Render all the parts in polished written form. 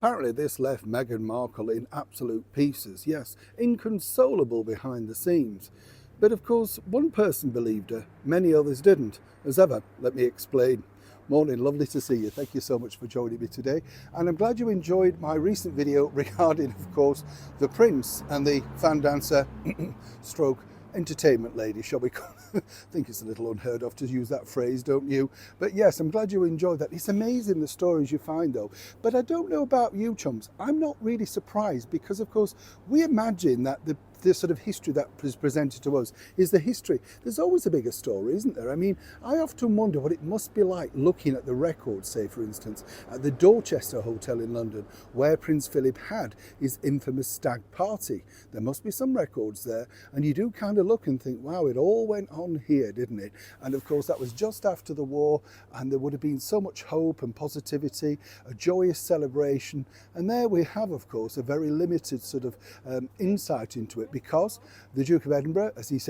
Apparently this left Meghan Markle in absolute pieces, yes, inconsolable behind the scenes. But of course, one person believed her, many others didn't. As ever, let me explain. Morning, lovely to see you. Thank you so much for joining me today. And I'm glad you enjoyed my recent video regarding, of course, the Prince and the fan dancer stroke entertainment lady, shall we call it? I think it's a little unheard of to use that phrase, don't you? But yes, I'm glad you enjoyed that. It's amazing the stories you find though. But I don't know about you chums. I'm not really surprised because of course we imagine that the sort of history that is presented to us is the history. There's always a bigger story, isn't there? I mean, I often wonder what it must be like looking at the records, say for instance, at the Dorchester Hotel in London, where Prince Philip had his infamous stag party. There must be some records there, and you do kind of look and think, wow, it all went on here, didn't it? And of course, that was just after the war, and there would have been so much hope and positivity, a joyous celebration. And there we have, of course, a very limited sort of insight into it, because the Duke of Edinburgh, as he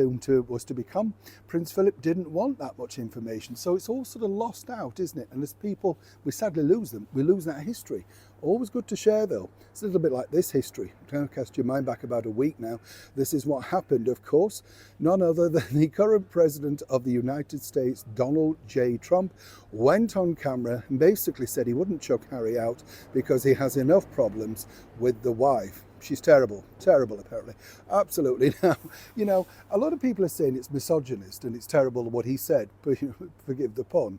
was to become, Prince Philip didn't want that much information. So it's all sort of lost out, isn't it? And as people, we sadly lose them. We lose that history. Always good to share though. It's a little bit like this history. I'm cast your mind back about a week now. This is what happened, of course. None other than the current president of the United States, Donald J. Trump, went on camera and basically said he wouldn't chuck Harry out because he has enough problems with the wife. She's terrible, terrible apparently. Absolutely. Now, you know, a lot of people are saying it's misogynist and it's terrible what he said, forgive the pun.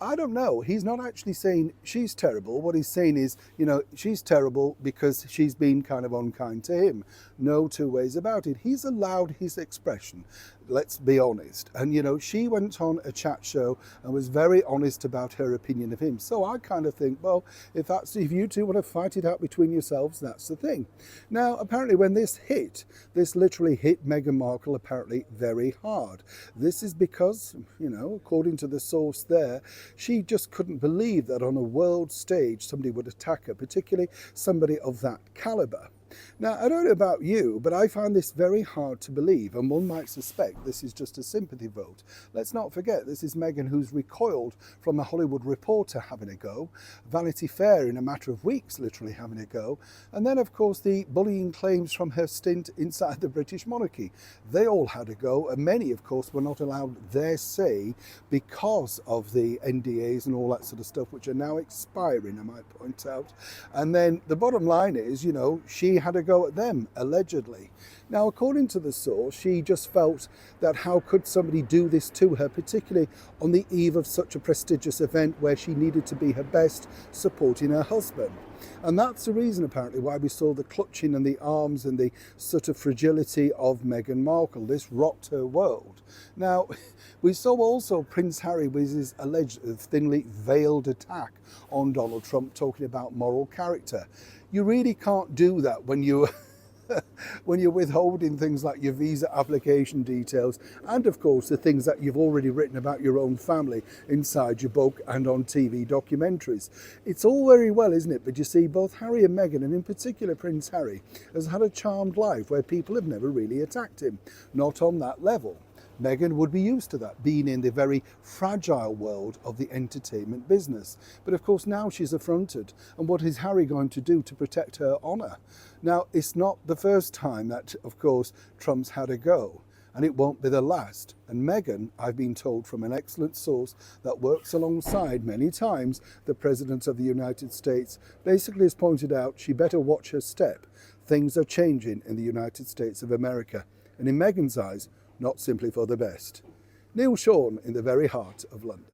I don't know. He's not actually saying she's terrible. What he's saying is, you know, she's terrible because she's been kind of unkind to him. No two ways about it. He's allowed his expression. Let's be honest. And, you know, she went on a chat show and was very honest about her opinion of him. So I kind of think, well, if you two want to fight it out between yourselves, that's the thing. Now, apparently when this literally hit Meghan Markle apparently very hard. This is because, you know, according to the source there, she just couldn't believe that on a world stage somebody would attack her, particularly somebody of that caliber. Now, I don't know about you, but I find this very hard to believe, and one might suspect this is just a sympathy vote. Let's not forget, this is Meghan who's recoiled from a Hollywood Reporter having a go, Vanity Fair in a matter of weeks literally having a go, and then of course the bullying claims from her stint inside the British monarchy. They all had a go, and many of course were not allowed their say because of the NDAs and all that sort of stuff, which are now expiring, I might point out. And then the bottom line is, you know, she had a go at them, allegedly. Now, according to the source, she just felt that how could somebody do this to her, particularly on the eve of such a prestigious event where she needed to be her best supporting her husband. And that's the reason apparently why we saw the clutching and the arms and the sort of fragility of Meghan Markle. This rocked her world. Now, we saw also Prince Harry with his alleged thinly veiled attack on Donald Trump, talking about moral character. You really can't do that when you when you're withholding things like your visa application details and of course the things that you've already written about your own family inside your book and on TV documentaries. It's all very well, isn't it? But you see, both Harry and Meghan, and in particular Prince Harry, has had a charmed life where people have never really attacked him, not on that level. Meghan would be used to that, being in the very fragile world of the entertainment business. But of course now she's affronted, and what is Harry going to do to protect her honour? Now, it's not the first time that, of course, Trump's had a go, and it won't be the last. And Meghan, I've been told from an excellent source that works alongside many times the President of the United States, basically has pointed out she better watch her step. Things are changing in the United States of America, and in Meghan's eyes, not simply for the best. Neil Sean in the very heart of London.